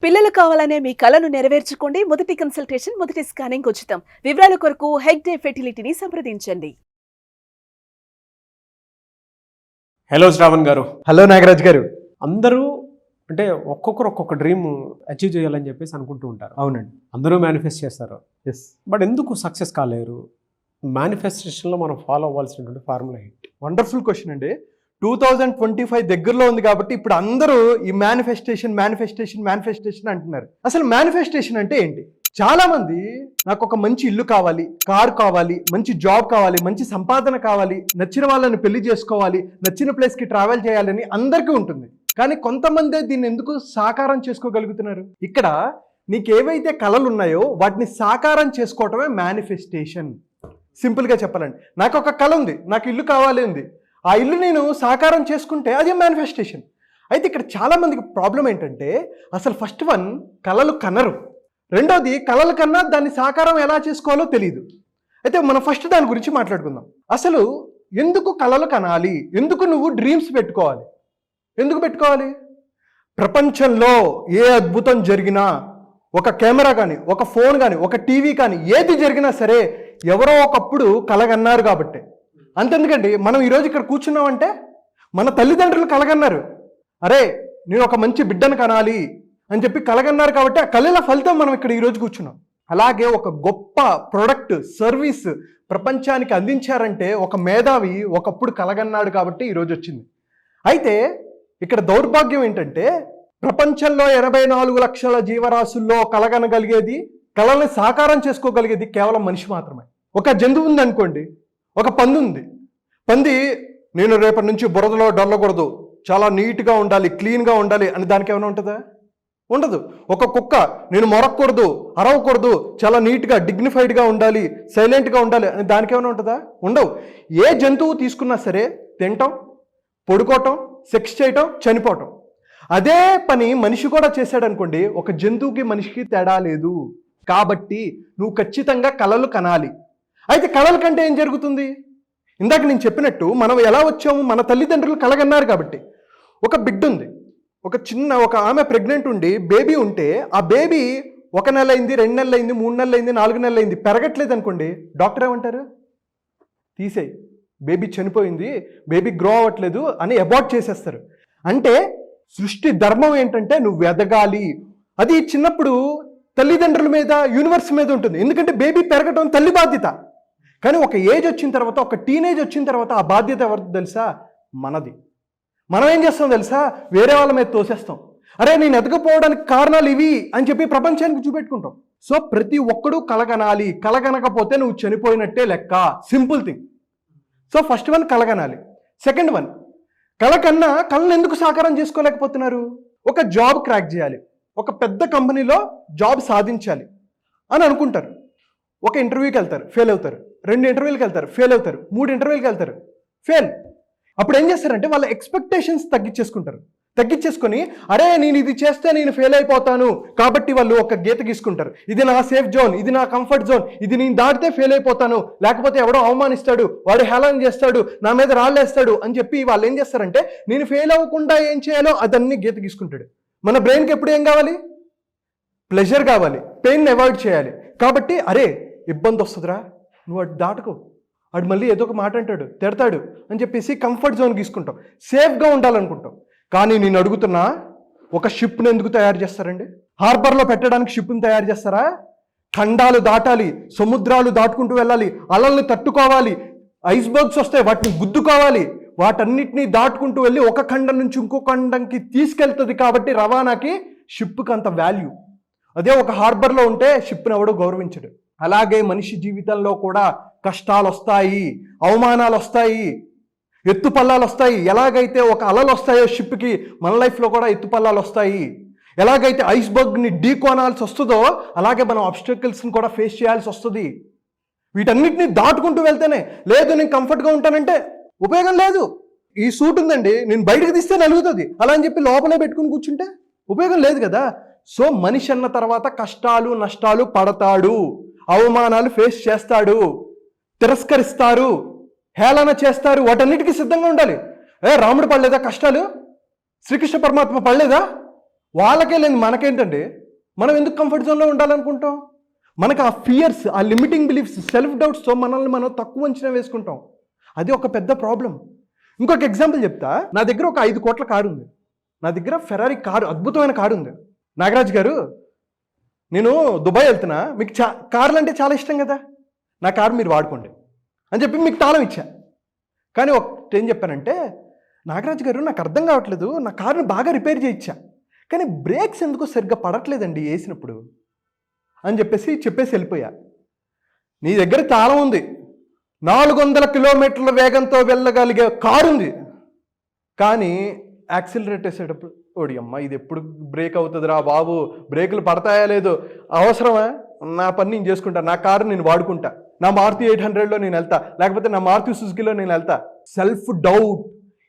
పిల్లలు కావాలనే మీ కలను నెరవేర్చుకోండి. మొదటి కన్సల్టేషన్, మొదటి స్కానింగ్ ఉచితం. వివరాల కొరకు హెగ్డే ఫెర్టిలిటీని సంప్రదించండి. హలో శ్రావణ్ గారు. హలో నాగరాజ్ గారు. అందరూ అంటే ఒక్కొక్కరు ఒక్కొక్క డ్రీమ్ అచీవ్ చేయాలని చెప్పేసి అనుకుంటూ ఉంటారు. అవునండి, అందరూ మేనిఫెస్ట్ చేస్తారు. ఎస్. బట్ ఎందుకు సక్సెస్ కాలేరు? మేనిఫెస్టేషన్లో మనం ఫాలో అవ్వాల్సినటువంటి ఫార్ములా ఏంటి? వండర్ఫుల్ క్వశ్చన్ అండి. 2025 దగ్గరలో ఉంది కాబట్టి ఇప్పుడు అందరూ ఈ మేనిఫెస్టేషన్ అంటున్నారు. అసలు మేనిఫెస్టేషన్ అంటే ఏంటి? చాలా మంది నాకు ఒక మంచి ఇల్లు కావాలి, కారు కావాలి, మంచి జాబ్ కావాలి, మంచి సంపాదన కావాలి, నచ్చిన వాళ్ళని పెళ్లి చేసుకోవాలి, నచ్చిన ప్లేస్కి ట్రావెల్ చేయాలని అందరికీ ఉంటుంది. కానీ కొంతమందే దీన్ని ఎందుకు సాకారం చేసుకోగలుగుతున్నారు? ఇక్కడ నీకు ఏవైతే కళలు ఉన్నాయో వాటిని సాకారం చేసుకోవటమే మేనిఫెస్టేషన్. సింపుల్గా చెప్పాలండి, నాకు ఒక కళ ఉంది, నాకు ఇల్లు కావాలి ఉంది, ఆ ఇల్లు నేను సాకారం చేసుకుంటే అదే మేనిఫెస్టేషన్. అయితే ఇక్కడ చాలా మందికి ప్రాబ్లం ఏంటంటే అసలు ఫస్ట్ వన్ కళలు కనరు, రెండోది కళల కన్నా దాన్ని సాకారం ఎలా చేసుకోవాలో తెలియదు. అయితే మనం ఫస్ట్ దాని గురించి మాట్లాడుకుందాం. అసలు ఎందుకు కళలు కనాలి? ఎందుకు నువ్వు డ్రీమ్స్ పెట్టుకోవాలి? ఎందుకు పెట్టుకోవాలి? ప్రపంచంలో ఏ అద్భుతం జరిగినా, ఒక కెమెరా కానీ, ఒక ఫోన్ కానీ, ఒక టీవీ కానీ, ఏది జరిగినా సరే ఎవరో ఒకప్పుడు కలగన్నారు కాబట్టి. అంతెందుకండి, మనం ఈరోజు ఇక్కడ కూర్చున్నామంటే మన తల్లిదండ్రులు కలగన్నారు, అరే నేను ఒక మంచి బిడ్డను కనాలి అని చెప్పి కలగన్నారు కాబట్టి ఆ కళల ఫలితం మనం ఇక్కడ ఈరోజు కూర్చున్నాం. అలాగే ఒక గొప్ప ప్రొడక్ట్, సర్వీస్ ప్రపంచానికి అందించారంటే ఒక మేధావి ఒకప్పుడు కలగన్నాడు కాబట్టి ఈరోజు వచ్చింది. అయితే ఇక్కడ దౌర్భాగ్యం ఏంటంటే ప్రపంచంలో 84 లక్షల జీవరాశుల్లో కలగనగలిగేది, కళల్ని సాకారం చేసుకోగలిగేది కేవలం మనిషి మాత్రమే. ఒక జంతువు ఉంది అనుకోండి, ఒక పంది ఉంది. పంది నేను రేపటి నుంచి బురదలో డొల్లకూడదు, చాలా నీట్గా ఉండాలి, క్లీన్గా ఉండాలి అని దానికి ఏమైనా ఉంటుందా? ఉండదు. ఒక కుక్క నేను మొరక్కూడదు, అరవకూడదు, చాలా నీట్గా డిగ్నిఫైడ్గా ఉండాలి, సైలెంట్గా ఉండాలి అని దానికి ఏమైనా ఉంటుందా? ఉండవు. ఏ జంతువు తీసుకున్నా సరే తినటం, పడుకోవటం, సెక్స్ చేయటం, చనిపోవటం. అదే పని మనిషి కూడా చేశాడు అనుకోండి, ఒక జంతువుకి మనిషికి తేడా లేదు. కాబట్టి నువ్వు ఖచ్చితంగా కళలు కనాలి. అయితే కళల కంటే ఏం జరుగుతుంది? ఇందాక నేను చెప్పినట్టు మనం ఎలా వచ్చాము? మన తల్లిదండ్రులు కలగన్నారు కాబట్టి. ఒక బిడ్డ ఉంది, ఒక ఆమె ప్రెగ్నెంట్ ఉండి బేబీ ఉంటే ఆ బేబీ 1 నెల అయింది, 2 నెలలు అయింది, 3 నెలలు అయింది, 4 నెలలు అయింది, పెరగట్లేదు అనుకోండి, డాక్టర్ ఏమంటారు? తీసేయి, బేబీ చనిపోయింది, బేబీ గ్రో అవ్వట్లేదు అని అబార్ట్ చేసేస్తారు. అంటే సృష్టి ధర్మం ఏంటంటే నువ్వు ఎదగాలి. అది చిన్నప్పుడు తల్లిదండ్రుల మీద, యూనివర్స్ మీద ఉంటుంది, ఎందుకంటే బేబీ పెరగటం తల్లి బాధ్యత. కానీ ఒక ఏజ్ వచ్చిన తర్వాత, ఒక టీనేజ్ వచ్చిన తర్వాత ఆ బాధ్యత ఎవరిది తెలుసా? మనది. మనం ఏం చేస్తాం తెలుసా? వేరే వాళ్ళ మీద తోసేస్తాం. అరే నేను ఎదగపోవడానికి కారణాలు ఇవి అని చెప్పి ప్రపంచానికి చూపెట్టుకుంటాం. సో ప్రతి ఒక్కడూ కలగనాలి, కలగనకపోతే నువ్వు చనిపోయినట్టే లెక్క. Simple thing. So first one కలగనాలి. సెకండ్ వన్, కళను ఎందుకు సాకారం చేసుకోలేకపోతున్నారు? ఒక జాబ్ క్రాక్ చేయాలి, ఒక పెద్ద కంపెనీలో జాబ్ సాధించాలి అని అనుకుంటారు. ఒక ఇంటర్వ్యూకి వెళ్తారు, ఫెయిల్ అవుతారు. 2 ఇంటర్వ్యూలకు వెళ్తారు, ఫెయిల్ అవుతారు. 3 ఇంటర్వ్యూలకు వెళ్తారు, ఫెయిల్. అప్పుడు ఏం చేస్తారంటే వాళ్ళ ఎక్స్పెక్టేషన్స్ తగ్గించేసుకొని అరే నేను ఇది చేస్తే నేను ఫెయిల్ అయిపోతాను కాబట్టి వాళ్ళు ఒక గీత గీసుకుంటారు. ఇది నా సేఫ్ జోన్, ఇది నా కంఫర్ట్ జోన్, ఇది నేను దాటితే ఫెయిల్ అయిపోతాను, లేకపోతే ఎవడో అవమానిస్తాడు, వాడు హేళన చేస్తాడు, నా మీద రాళ్ళేస్తాడు అని చెప్పి వాళ్ళు ఏం చేస్తారంటే నేను ఫెయిల్ అవ్వకుండా ఏం చేయాలో అదన్నీ గీత గీసుకుంటాడు. మన బ్రెయిన్కి ఎప్పుడు ఏం కావాలి? ప్లెజర్ కావాలి, పెయిన్ అవాయిడ్ చేయాలి. కాబట్టి అరే ఇబ్బంది వస్తుందిరా, నువ్వు అటు దాటుకో, అటు మళ్ళీ ఏదో ఒక మాట అంటాడు, తిడతాడు అని చెప్పేసి కంఫర్ట్ జోన్ గీసుకుంటాం, సేఫ్గా ఉండాలనుకుంటాం. కానీ నేను అడుగుతున్నా, ఒక షిప్ను ఎందుకు తయారు చేస్తారండి? హార్బర్లో పెట్టడానికి షిప్ను తయారు చేస్తారా? ఖండాలు దాటాలి, సముద్రాలు దాటుకుంటూ వెళ్ళాలి, అలల్ని తట్టుకోవాలి, ఐస్బర్గ్స్ వస్తాయి వాటిని గుద్దుకోవాలి, వాటన్నిటినీ దాటుకుంటూ వెళ్ళి ఒక ఖండం నుంచి ఇంకో ఖండంకి తీసుకెళ్తుంది. కాబట్టి రవాణాకి షిప్కి అంత వాల్యూ. అదే ఒక హార్బర్లో ఉంటే షిప్ని ఎవడో గౌరవించడు. అలాగే మనిషి జీవితంలో కూడా కష్టాలు వస్తాయి, అవమానాలు వస్తాయి, ఎత్తుపల్లాలు వస్తాయి. ఎలాగైతే ఒక అలలు వస్తాయో షిప్కి, మన లైఫ్లో కూడా ఎత్తుపల్లాలు వస్తాయి. ఎలాగైతే ఐస్బర్గ్ని ఢీకొనాల్సి వస్తుందో అలాగే మనం ఆబ్స్టకిల్స్ని కూడా ఫేస్ చేయాల్సి వస్తుంది. వీటన్నిటిని దాటుకుంటూ వెళ్తేనే. లేదు నేను కంఫర్ట్గా ఉంటానంటే ఉపయోగం లేదు. ఈ సూట్ ఉందండి, నేను బయటకు తీస్తే నలుగుతుంది, అలా అని చెప్పి లోపలే పెట్టుకుని కూర్చుంటే ఉపయోగం లేదు కదా. సో మనిషి అన్న తర్వాత కష్టాలు నష్టాలు పడతాడు, అవమానాలు ఫేస్ చేస్తాడు, తిరస్కరిస్తారు, హేళన చేస్తారు, వాటన్నిటికీ సిద్ధంగా ఉండాలి. రాముడు పడలేదా కష్టాలు? శ్రీకృష్ణ పరమాత్మ పడలేదా? వాళ్ళకే లేదు, మనకేంటంటే మనం ఎందుకు కంఫర్ట్ జోన్లో ఉండాలనుకుంటాం? మనకు ఆ ఫియర్స్, ఆ లిమిటింగ్ బిలీఫ్స్, సెల్ఫ్ డౌట్స్తో మనల్ని మనం తక్కువ అంచనా వేసుకుంటాం. అది ఒక పెద్ద ప్రాబ్లం. ఇంకొక ఎగ్జాంపుల్ చెప్తా. నా దగ్గర ఒక 5 కోట్ల కారు ఉంది. నా దగ్గర ఫెరారీ కారు, అద్భుతమైన కారు ఉంది. నాగరాజ్ గారు, నేను దుబాయ్ వెళ్తున్నా, మీకు కార్లు అంటే చాలా ఇష్టం కదా, నా కారు మీరు వాడుకోండి అని చెప్పి మీకు తాళం ఇచ్చా. కానీ ఒకటి ఏం చెప్పానంటే, నాగరాజ్ గారు నాకు అర్థం కావట్లేదు, నా కారుని బాగా రిపేర్ చేయించా, కానీ బ్రేక్స్ ఎందుకో సరిగ్గా పడట్లేదండి వేసినప్పుడు అని చెప్పేసి వెళ్ళిపోయా. నీ దగ్గర తాళం ఉంది, 400 కిలోమీటర్ల వేగంతో వెళ్ళగలిగే కారు ఉంది, కానీ యాక్సిలరేట్ వేసేటప్పుడు ఓడి అమ్మ ఇది ఎప్పుడు బ్రేక్ అవుతుందిరా బాబు, బ్రేకులు పడతాయా లేదు, అవసరమా, నా పని నేను చేసుకుంటా, నా కారు నేను వాడుకుంటా, నా మారుతి 800లో నేను వెళ్తా, లేకపోతే నా మారుతి సుజుకిలో నేను వెళ్తా. సెల్ఫ్ డౌట్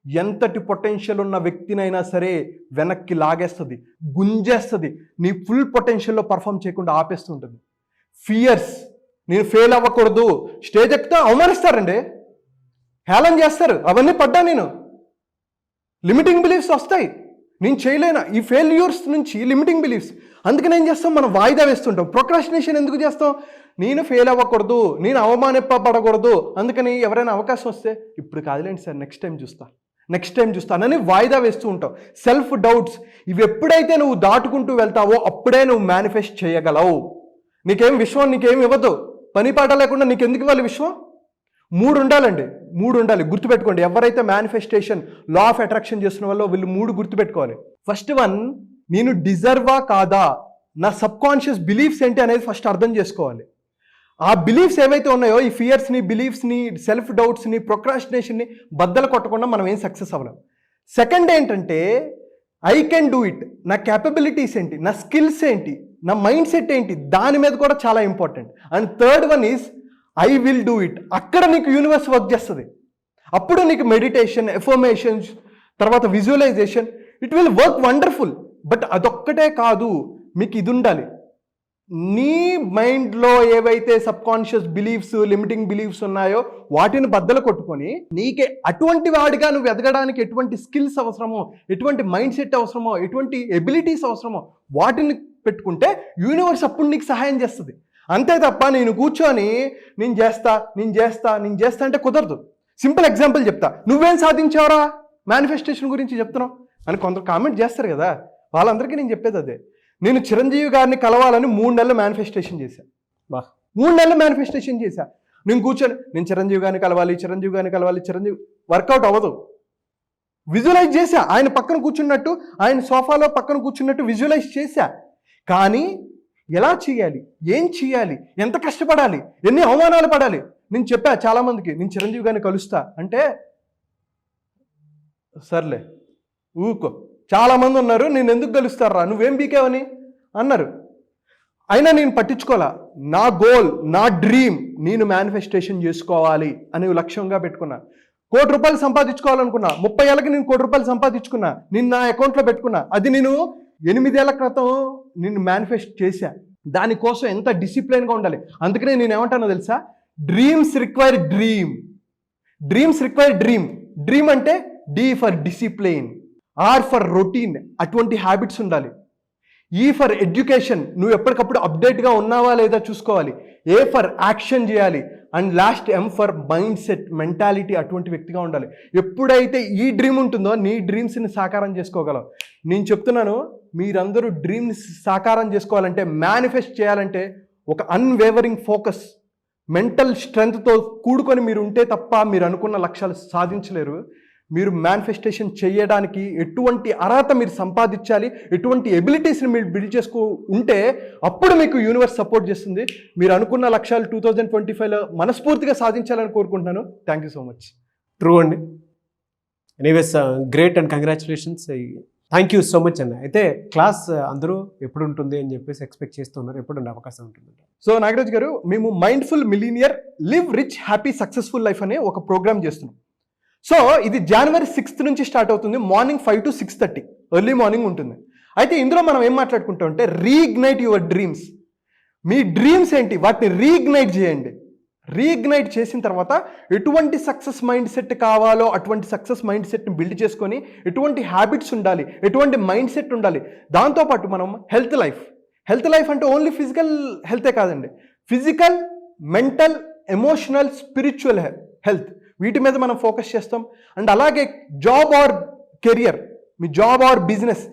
ఎంతటి పొటెన్షియల్ ఉన్న వ్యక్తినైనా సరే వెనక్కి లాగేస్తుంది, గుంజేస్తుంది, నీ ఫుల్ పొటెన్షియల్లో పర్ఫామ్ చేయకుండా ఆపేస్తుంటుంది. ఫియర్స్, నేను ఫెయిల్ అవ్వకూడదు, స్టేజ్ ఎక్కితే అవమానిస్తారండి, హేళన చేస్తారు, అవన్నీ పడ్డా నేను. లిమిటింగ్ బిలీఫ్స్ వస్తాయి, నేను చేయలేను, ఈ ఫెయిల్యూర్స్ నుంచి లిమిటింగ్ బిలీఫ్స్. అందుకని ఏం చేస్తాం, మనం వాయిదా వేస్తుంటాం. ప్రొక్రాస్టినేషన్ ఎందుకు చేస్తాం? నేను ఫెయిల్ అవ్వకూడదు, నేను అవమానింపబడకూడదు, అందుకని ఎవరైనా అవకాశం వస్తే ఇప్పుడు కాదులేండి సార్ నెక్స్ట్ టైం చూస్తానని వాయిదా వేస్తూ ఉంటావు. సెల్ఫ్ డౌట్స్ ఇవి ఎప్పుడైతే నువ్వు దాటుకుంటూ వెళ్తావో అప్పుడే నువ్వు మేనిఫెస్ట్ చేయగలవు. నీకేం విశ్వం నీకేం ఇవ్వదు, పని పాట లేకుండా నీకెందుకు ఇవ్వాలి విశ్వం? 3 ఉండాలండి, 3 ఉండాలి, గుర్తుపెట్టుకోండి. ఎవరైతే మేనిఫెస్టేషన్ లా ఆఫ్ అట్రాక్షన్ చేస్తున్న వాళ్ళు వీళ్ళు 3 గుర్తుపెట్టుకోవాలి. ఫస్ట్ వన్, నేను డిజర్వా కాదా, నా సబ్ కాన్షియస్ బిలీఫ్స్ ఏంటి అనేది ఫస్ట్ అర్థం చేసుకోవాలి. ఆ బిలీఫ్స్ ఏవైతే ఉన్నాయో, ఈ ఫియర్స్ని, బిలీఫ్స్ని, సెల్ఫ్ డౌట్స్ని, ప్రొక్రాస్టినేషన్ని బద్దలు కొట్టకుండా మనం ఏం సక్సెస్ అవ్వలేం. సెకండ్ ఏంటంటే, ఐ కెన్ డూ ఇట్, నా క్యాపబిలిటీస్ ఏంటి, నా స్కిల్స్ ఏంటి, నా మైండ్ సెట్ ఏంటి, దాని మీద కూడా చాలా important. And third one is I will do it. అక్కడ నీకు యూనివర్స్ వర్క్ చేస్తుంది. అప్పుడు నీకు మెడిటేషన్, ఎఫర్మేషన్స్, తర్వాత visualization, it will work wonderful. But అదొక్కటే కాదు, మీకు ఇది ఉండాలి. నీ మైండ్లో ఏవైతే subconscious beliefs, limiting beliefs ఉన్నాయో వాటిని బద్దలు కొట్టుకొని నీకే అటువంటి వాడిగా నువ్వు ఎదగడానికి ఎటువంటి స్కిల్స్ అవసరమో, ఎటువంటి మైండ్ సెట్ అవసరమో, ఎటువంటి ఎబిలిటీస్ అవసరమో వాటిని పెట్టుకుంటే యూనివర్స్ అప్పుడు నీకు సహాయం చేస్తుంది. అంతే తప్ప నేను కూర్చొని నేను చేస్తా అంటే కుదరదు. సింపుల్ ఎగ్జాంపుల్ చెప్తా. నువ్వేం సాధించావురా మేనిఫెస్టేషన్ గురించి చెప్తున్నావు అని కొందరు కామెంట్ చేస్తారు కదా, వాళ్ళందరికీ నేను చెప్పేది అదే. నేను చిరంజీవి గారిని కలవాలని 3 నెలలు మేనిఫెస్టేషన్ చేశాను. 3 నెలలు మేనిఫెస్టేషన్ చేశా. నేను కూర్చొని నేను చిరంజీవి గారిని కలవాలి, చిరంజీవి వర్కౌట్ అవ్వదు. విజువలైజ్ చేశా, ఆయన పక్కన కూర్చున్నట్టు, ఆయన సోఫాలో పక్కన కూర్చున్నట్టు విజువలైజ్ చేశా. కానీ ఎలా చేయాలి, ఏం చేయాలి, ఎంత కష్టపడాలి, ఎన్ని అవమానాలు పడాలి నేను చెప్పా చాలామందికి. నేను చిరంజీవి గారిని కలుస్తా అంటే సర్లే ఊకో, చాలామంది ఉన్నారు, నేను ఎందుకు కలుస్తారా, నువ్వేం బీకేవని అన్నారు. అయినా నేను పట్టించుకోవాలా. నా గోల్, నా డ్రీమ్ నేను మేనిఫెస్టేషన్ చేసుకోవాలి అని లక్ష్యంగా పెట్టుకున్నా. ₹1,00,00,000 సంపాదించుకోవాలనుకున్నా. 30 ఏళ్ళకి నేను ₹1,00,00,000 సంపాదించుకున్నా, నేను నా అకౌంట్లో పెట్టుకున్నా. అది నేను 8 ఏళ్ల క్రితం నేను మేనిఫెస్ట్ చేశా. దానికోసం ఎంత డిసిప్లిన్గా ఉండాలి. అందుకనే నేను ఏమంటానో తెలుసా, డ్రీమ్స్ రిక్వైర్ డ్రీమ్. డ్రీమ్ అంటే D for discipline, R for routine, అటువంటి హ్యాబిట్స్ ఉండాలి. ఈ ఫర్ ఎడ్యుకేషన్, నువ్వు ఎప్పటికప్పుడు అప్డేట్గా ఉన్నావా లేదా చూసుకోవాలి. ఏ ఫర్ యాక్షన్ చేయాలి. And last M for mind set, mentality, అటువంటి వ్యక్తిగా ఉండాలి. ఎప్పుడైతే ఈ డ్రీమ్ ఉంటుందో నీ డ్రీమ్స్ని సాకారం చేసుకోగలవు. నేను చెప్తున్నాను, మీరందరూ డ్రీమ్ని సాకారం చేసుకోవాలంటే, మేనిఫెస్ట్ చేయాలంటే ఒక అన్వేవరింగ్ ఫోకస్, మెంటల్ స్ట్రెంగ్త్తో కూడుకొని మీరు ఉంటే తప్ప మీరు అనుకున్న లక్ష్యాలు సాధించలేరు. మీరు మేనిఫెస్టేషన్ చేయడానికి ఎటువంటి అర్హత మీరు సంపాదించాలి, ఎటువంటి ఎబిలిటీస్ని మీరు బిల్డ్ చేసుకో ఉంటే అప్పుడు మీకు యూనివర్స్ సపోర్ట్ చేస్తుంది. మీరు అనుకున్న లక్ష్యాలు 2025లో మనస్ఫూర్తిగా సాధించాలని కోరుకుంటున్నాను. Thank you so much. True అండి. Anyways great and congratulations. Thank you so much అన్న. అయితే క్లాస్ అందరూ ఎప్పుడు ఉంటుంది అని చెప్పేసి ఎక్స్పెక్ట్ చేస్తున్నారు, ఎప్పుడు ఉండే అవకాశం ఉంటుంది? సో నాగరాజ్ గారు, మేము mindful millionaire live rich happy successful life అనే ఒక ప్రోగ్రామ్ చేస్తున్నాం. సో ఇది January 6th నుంచి స్టార్ట్ అవుతుంది. మార్నింగ్ 5 to 6:30 ఎర్లీ మార్నింగ్ ఉంటుంది. అయితే ఇందులో మనం ఏం మాట్లాడుకుంటాం అంటే, రీఇగ్నైట్ యువర్ డ్రీమ్స్. మీ డ్రీమ్స్ ఏంటి వాటిని రీఇగ్నైట్ చేయండి. రీఇగ్నైట్ చేసిన తర్వాత ఎటువంటి సక్సెస్ మైండ్ సెట్ కావాలో అటువంటి సక్సెస్ మైండ్ సెట్ని బిల్డ్ చేసుకొని ఎటువంటి హ్యాబిట్స్ ఉండాలి, ఎటువంటి మైండ్ సెట్ ఉండాలి. దాంతోపాటు మనం హెల్త్ లైఫ్ అంటే ఓన్లీ ఫిజికల్ హెల్తే కాదండి, physical, mental, emotional, spiritual health, వీటి మీద మనం ఫోకస్ చేస్తాం. అండ్ అలాగే job or career, me job or business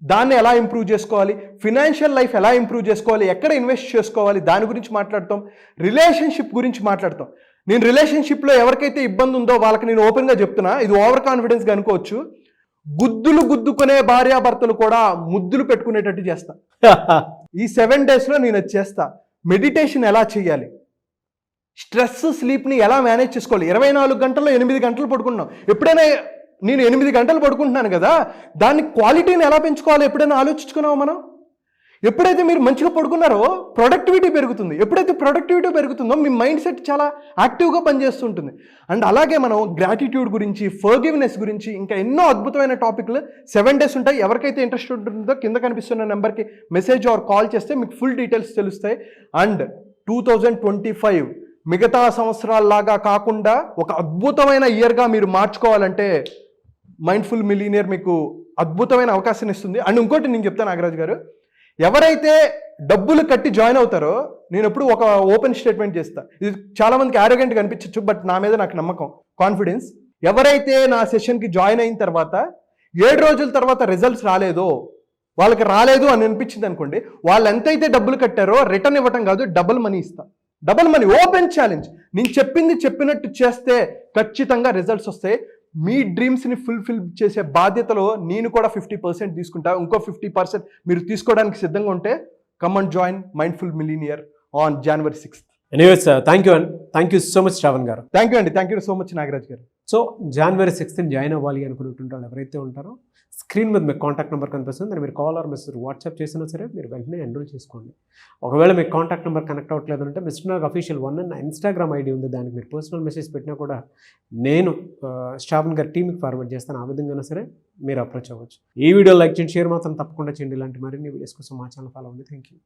దాన్ని ఎలా ఇంప్రూవ్ చేసుకోవాలి, ఫినాన్షియల్ లైఫ్ ఎలా ఇంప్రూవ్ చేసుకోవాలి, ఎక్కడ ఇన్వెస్ట్ చేసుకోవాలి, దాని గురించి మాట్లాడతాం. రిలేషన్షిప్ గురించి మాట్లాడతాం. నేను రిలేషన్షిప్లో ఎవరికైతే ఇబ్బంది ఉందో వాళ్ళకి నేను ఓపెన్గా చెప్తున్నా, ఇది ఓవర్ కాన్ఫిడెన్స్గా అనుకోవచ్చు, గుద్దుకునే భార్యాభర్తలు కూడా ముద్దులు పెట్టుకునేటట్టు చేస్తా. ఈ 7 daysలో నేను అది చేస్తా. మెడిటేషన్ ఎలా చేయాలి, స్ట్రెస్ స్లీప్ని ఎలా మేనేజ్ చేసుకోవాలి. 24 గంటల్లో 8 గంటలు పడుకుంటున్నాం. ఎప్పుడైనా నేను 8 గంటలు పడుకుంటున్నాను కదా, దాని క్వాలిటీని ఎలా పెంచుకోవాలి ఎప్పుడైనా ఆలోచించుకున్నావా మనం? ఎప్పుడైతే మీరు మంచిగా పడుకున్నారో ప్రొడక్టివిటీ పెరుగుతుంది. ఎప్పుడైతే ప్రొడక్టివిటీ పెరుగుతుందో మీ మైండ్ సెట్ చాలా యాక్టివ్గా పనిచేస్తుంటుంది. అండ్ అలాగే మనం గ్రాటిట్యూడ్ గురించి, ఫర్గివ్నెస్ గురించి, ఇంకా ఎన్నో అద్భుతమైన టాపిక్లు 7 days ఉంటాయి. ఎవరికైతే ఇంట్రెస్ట్ ఉంటుందో కింద కనిపిస్తున్న నెంబర్కి మెసేజ్ ఆర్ కాల్ చేస్తే మీకు ఫుల్ డీటెయిల్స్ తెలుస్తాయి. అండ్ 2025 మిగతా సంవత్సరాల్లాగా కాకుండా ఒక అద్భుతమైన ఇయర్గా మీరు మార్చుకోవాలంటే మైండ్ఫుల్ మిలీనియర్ మీకు అద్భుతమైన అవకాశం ఇస్తుంది. అండ్ ఇంకోటి నేను చెప్తాను నాగరాజు గారు, ఎవరైతే డబ్బులు కట్టి జాయిన్ అవుతారో, నేను ఎప్పుడు ఒక ఓపెన్ స్టేట్మెంట్ చేస్తా. ఇది చాలా మందికి ఆరోగ్యంగా అనిపించవచ్చు, బట్ నా మీద నాకు నమ్మకం, కాన్ఫిడెన్స్. ఎవరైతే నా సెషన్కి జాయిన్ అయిన తర్వాత 7 రోజుల తర్వాత రిజల్ట్స్ వాళ్ళకి రాలేదు అని అనిపించింది అనుకోండి, వాళ్ళు ఎంతైతే డబ్బులు కట్టారో రిటర్న్ ఇవ్వటం కాదు, డబుల్ మనీ ఇస్తా. Double money, open challenge. నేను చెప్పినట్టు చేస్తే ఖచ్చితంగా రిజల్ట్స్ వస్తాయి. మీ డ్రీమ్స్ని ఫుల్ఫిల్ చేసే బాధ్యతలో నేను కూడా 50% తీసుకుంటా. ఇంకో 50% మీరు తీసుకోవడానికి సిద్ధంగా ఉంటే come and join mindful millionaire on January 6th. Anyways thank you so much Shravan garu. Thank you అండి, thank you so much Nagaraj garu. So January 6th join అవ్వాలి అనుకున్నటువంటి వాళ్ళు ఎవరైతే ఉంటారో, స్క్రీన్ మీద మీకు కాంటాక్ట్ నెంబర్ కనిపిస్తుంది, దాన్ని మీరు కాల్ ఆర్ మెసేజ్ వాట్సాప్ చేసినా సరే మీరు వెంటనే ఎన్రోల్ చేసుకోండి. ఒకవేళ మీకు కాంటాక్ట్ నెంబర్ కనెక్ట్ అవ్వట్లేదు అంటే మిస్టర్ నాగ్ అఫీషియల్ 1 అన్న ఇన్స్టాగ్రామ్ ఐడి ఉంది, దానికి మీరు పర్సనల్ మెసేజ్ పెట్టినా కూడా నేను శ్రావణ్ గారి టీమ్కి ఫార్వర్డ్ చేస్తాను. ఆ విధంగా సరే మీరు అప్రోచ్ అవ్వచ్చు. ఈ వీడియో లైక్ చేయండి, షేర్ మాత్రం తప్పకుండా చేయండి. ఇలాంటి మరిన్ని వీడియోస్ కోసం మా ఛానల్ ఫాలో అవ్వండి. Thank you.